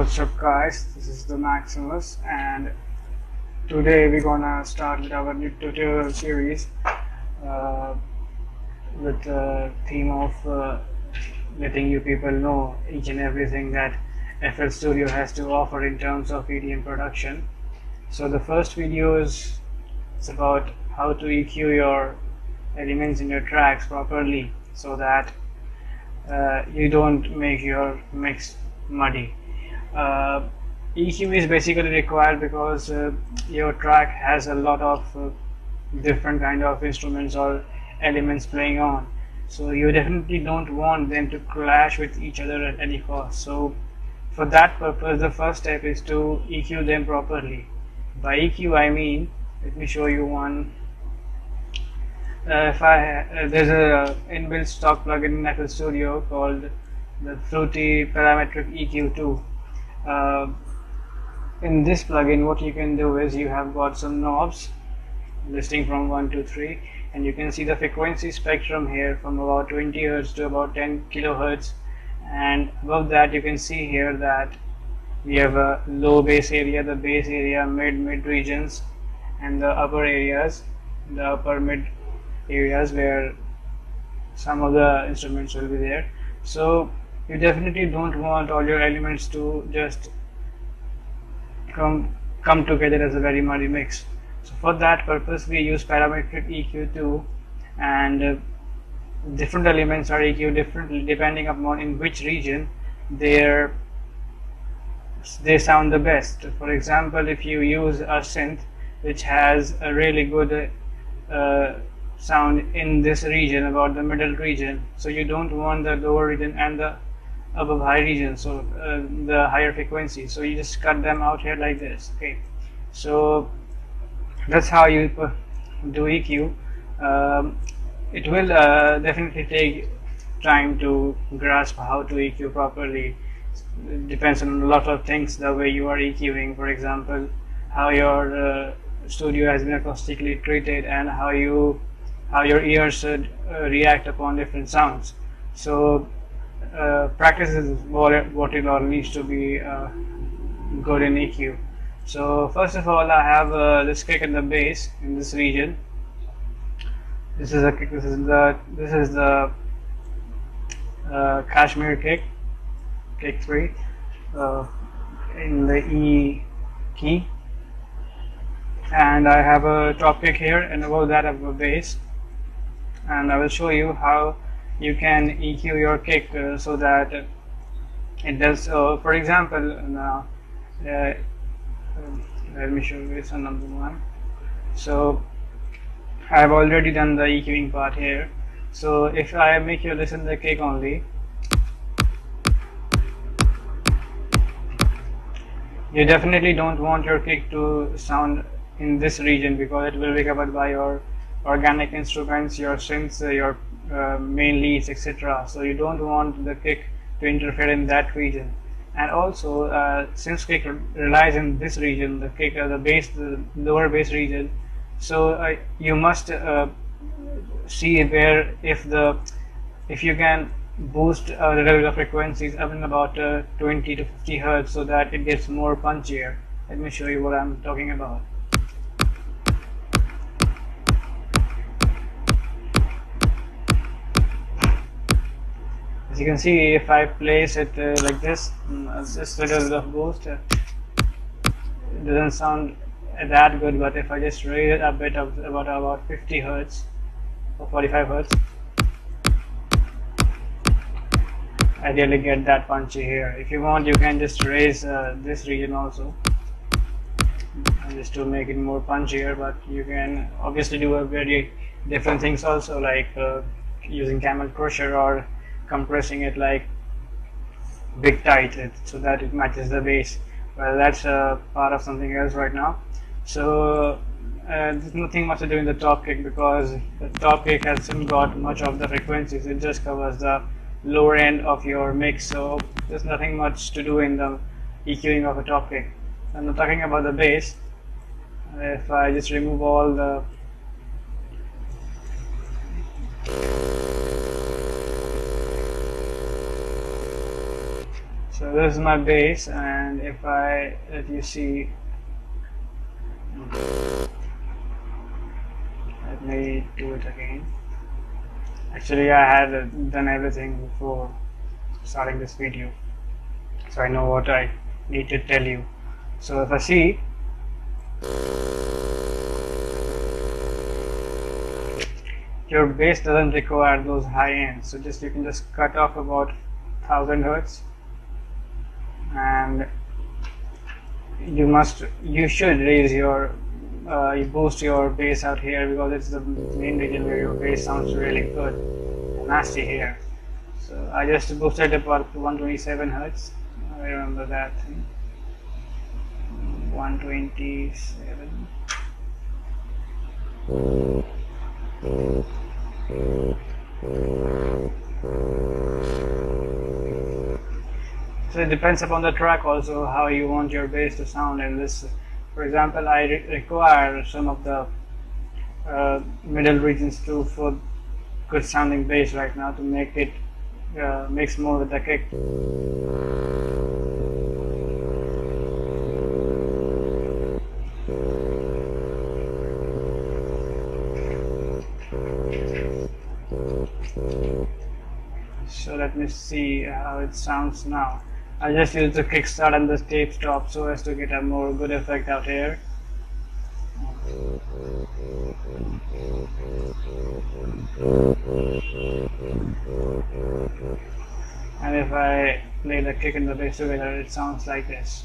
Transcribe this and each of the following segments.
What's up guys, this is the Maximus, and today we're gonna start with our new tutorial series with the theme of letting you people know each and everything that FL Studio has to offer in terms of EDM production. So the first video is about how to EQ your elements in your tracks properly so that you don't make your mix muddy. EQ is basically required because your track has a lot of different kind of instruments or elements playing on, so you definitely don't want them to clash with each other at any cost. So for that purpose, the first step is to EQ them properly. By EQ I mean, let me show you one. There's a inbuilt stock plugin in FL Studio called the Fruity Parametric EQ2. In this plugin, what you can do is you have got some knobs listing from 1 to 3, and you can see the frequency spectrum here from about 20 Hz to about 10 kilohertz, and above that you can see here that we have a low bass area, the bass area, mid regions, and the upper areas, the upper mid areas where some of the instruments will be there. So you definitely don't want all your elements to just come together as a very muddy mix. So for that purpose we use Parametric EQ2, and different elements are EQ'd differently depending upon in which region they sound the best. For example, if you use a synth which has a really good sound in this region, about the middle region, so you don't want the lower region and the above high region, so the higher frequency, so you just cut them out here like this. Okay, so that's how you do EQ. It will definitely take time to grasp how to EQ properly. It depends on a lot of things, the way you are EQing, for example how your studio has been acoustically treated and how your ears should react upon different sounds. So practice is what it all needs to be good in EQ. So first of all, I have this kick and the bass in this region. This is the Kashmir kick 3 in the E key, and I have a top kick here, and above that I have a bass, and I will show you how you can EQ your kick so that it does. For example, now let me show you this on number 1. So I have already done the EQing part here. So if I make you listen to the kick only, you definitely don't want your kick to sound in this region because it will be covered by your organic instruments, your synths, your main leads, etc. So you don't want the kick to interfere in that region. And also since kick relies in this region, the kick, the bass, the lower bass region, so you must see where if you can boost the level of frequencies up in about 20 to 50 Hertz so that it gets more punchier. Let me show you what I'm talking about. As you can see, if I place it like this, just a little bit of boost, it doesn't sound that good, but if I just raise it a bit of about 50 Hertz or 45 Hertz, I really get that punchy here. If you want, you can just raise this region also, just to make it more punchier, but you can obviously do a very different things also, like using camel crusher or compressing it like big tight so that it matches the bass. Well, that's part of something else right now. So there's nothing much to do in the top kick because the top kick hasn't got much of the frequencies, it just covers the lower end of your mix, so there's nothing much to do in the EQing of a top kick. I'm not talking about the bass. If I just remove all the So this is my bass, and if I let you see, let me do it again. Actually, I had done everything before starting this video, so I know what I need to tell you. So if I see, your bass doesn't require those high ends, so you can just cut off about 1000 Hertz, and you should raise your you boost your bass out here, because it's the main region where your bass sounds really good and nasty here. So I just boosted it about 127 Hertz. I remember that thing. 127. So it depends upon the track also how you want your bass to sound. And this, for example, I require some of the middle regions too for good sounding bass right now, to make it mix more with the kick. So let me see how it sounds now. I just use the kickstart and the tape stop so as to get a more good effect out here. And if I play the kick and the bass together, it sounds like this.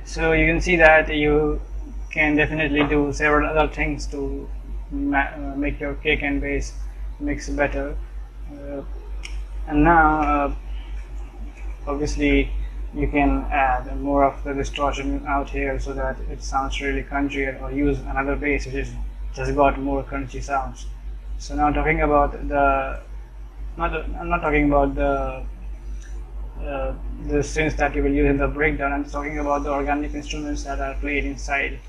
So you can see that you can definitely do several other things to make your kick and bass mix better. And now obviously you can add more of the distortion out here so that it sounds really crunchy, or use another bass which is just got more crunchy sounds. So now talking about I'm not talking about the synths that you will use in the breakdown. I'm talking about the organic instruments that are played inside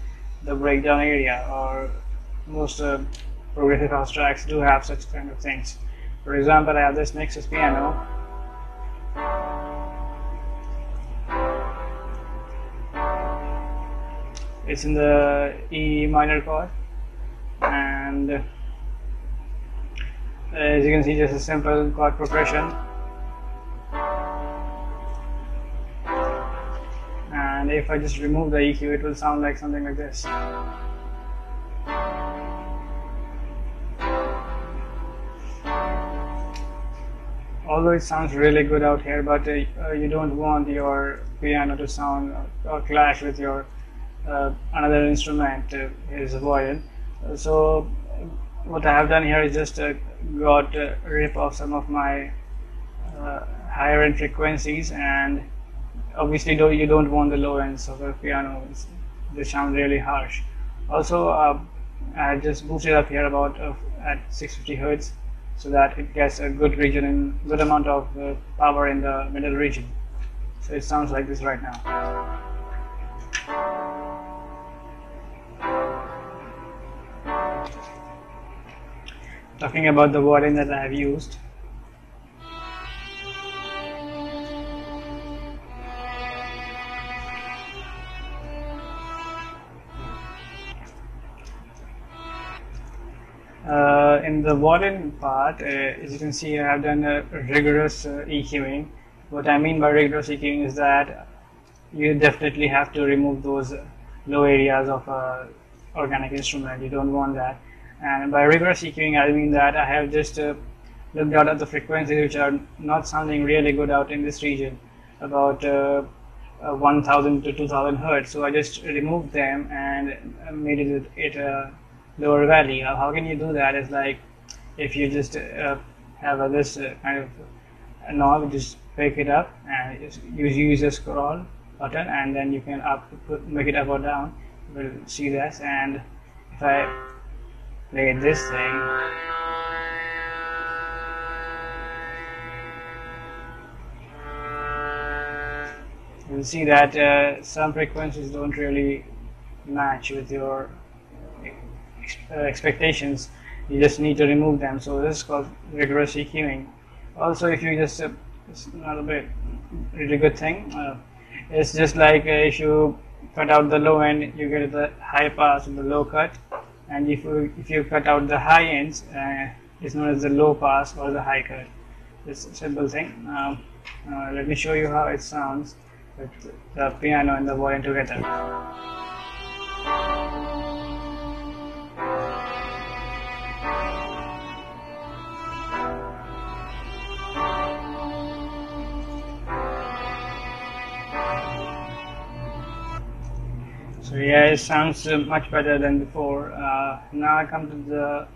the breakdown area, or most progressive house tracks do have such kind of things. For example, I have this Nexus piano. It's in the E minor chord, and as you can see, just a simple chord progression. And if I just remove the EQ, it will sound like something like this. Although it sounds really good out here, but you don't want your piano to sound or clash with your another instrument, is violin. So what I have done here is just got rip off some of my higher end frequencies, and obviously you don't want the low ends of the piano. They sound really harsh. Also I just boosted up here about at 650 Hertz, so that it gets a good region and good amount of power in the middle region. So it sounds like this right now. Talking about the violin that I have used, in the violin part, as you can see, I have done a rigorous EQing. What I mean by rigorous EQing is that you definitely have to remove those low areas of organic instrument. You don't want that. And by rigorous EQing, I mean that I have just looked out at the frequencies which are not sounding really good out in this region, about 1000 to 2000 Hertz. So I just removed them and made it a lower value. How can you do that? Is like, if you just have this kind of knob, just pick it up and you use the scroll button, and then you can make it up or down. We'll see this. And if I play this thing, you'll see that some frequencies don't really match with your expectations, you just need to remove them. So this is called rigorous EQing. Also, if you just it's not a bit really good thing. It's just like if you cut out the low end, you get the high pass and the low cut, and if you cut out the high ends, it's known as the low pass or the high cut. It's a simple thing. Let me show you how it sounds with the piano and the violin together. So yeah, it sounds much better than before. Now I come to the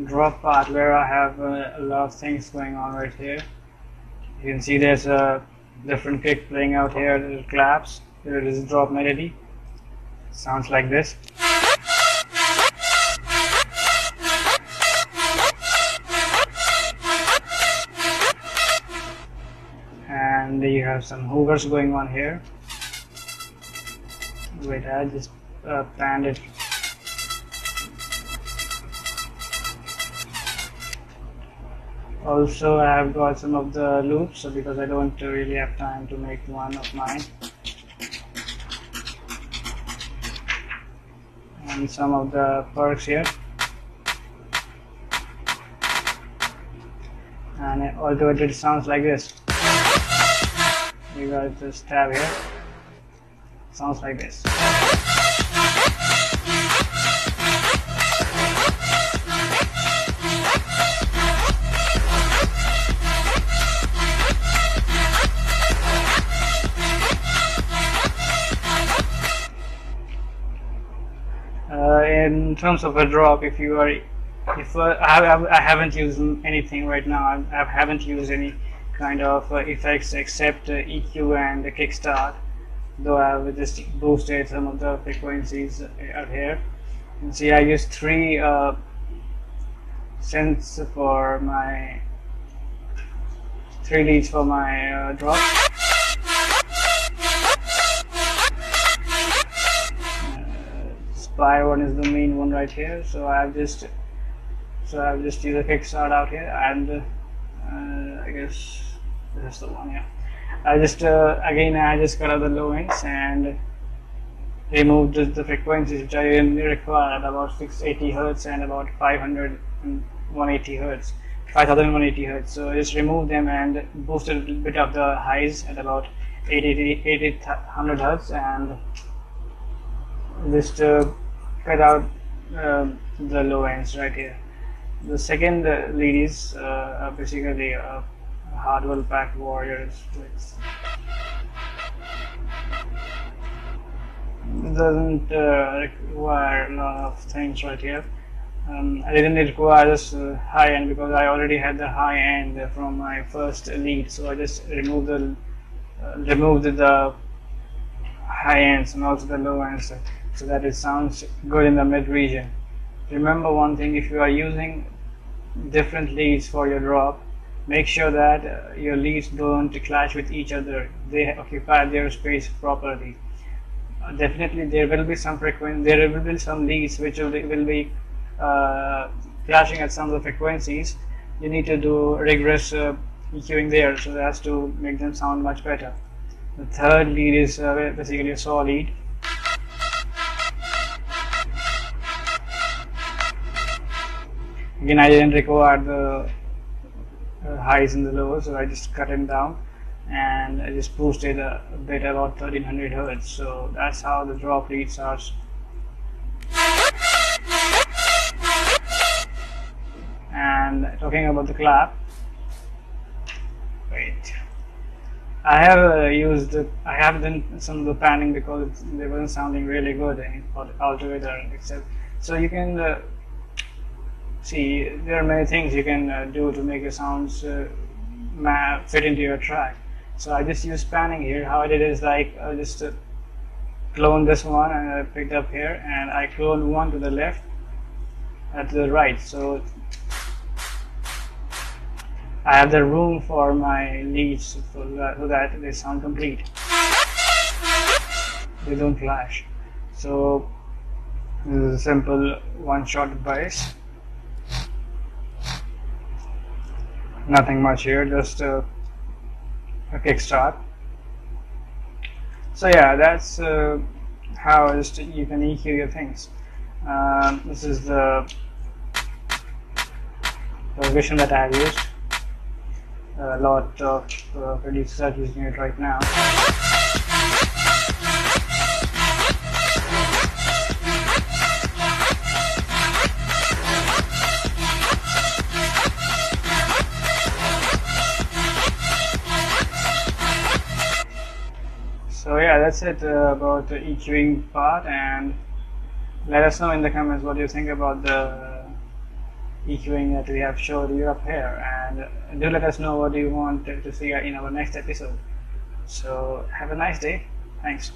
drop part where I have a lot of things going on right here. You can see there's a different kick playing out here. There's claps. There is a drop melody. Sounds like this. And you have some hoovers going on here. Wait, I just panned it. Also, I have got some of the loops, so because I don't really have time to make one of mine, and some of the perks here, and altogether it sounds like this. You got this tab here. Sounds like this. In terms of a drop, I haven't used anything right now. I haven't used any kind of effects except EQ and the kickstart. Though I have just boosted some of the frequencies out here. You can see I used 3 synths for my 3 leads for my drop. Spire one is the main one right here. So I've just used a kickstart out here, and I guess this is the one. Yeah. I just again I just cut out the low ends and removed the frequencies which I really required, about 680 Hz and about 180 Hz, 5180 Hz. So I just removed them and boosted a little bit of the highs at about 800 Hz, and just cut out the low ends right here. The second lead is basically Hardwell Pack Warriors. It doesn't require a lot of things right here. I didn't require this high end because I already had the high end from my first lead, so I just removed the high ends and also the low ends so that it sounds good in the mid region. Remember one thing: if you are using different leads for your drop, make sure that your leads don't clash with each other. They occupy their space properly. Definitely there will be some leads which will be clashing at some of the frequencies. You need to do rigorous EQing there, so that's to make them sound much better. The third lead is basically a saw lead. Again, I didn't require the highs and the lows, so I just cut them down and I just boosted a bit about 1300 Hz. So that's how the drop lead starts. And talking about the clap, wait, I have done some of the panning because they wasn't sounding really good altogether. Except, so you can see there are many things you can do to make your sounds fit into your track. So I just use panning here. How I did is like I just clone this one and I picked up here, and I clone one to the left at the right. So I have the room for my leads so that they sound complete. They don't clash. So this is a simple one-shot bass. Nothing much here, just a kickstart. So yeah, that's how just you can EQ your things. This is the version that I have used. A lot of producers are using it right now. So yeah, that's it about the EQing part, and let us know in the comments what you think about the EQing that we have showed you up here, and do let us know what you want to see in our next episode. So have a nice day. Thanks.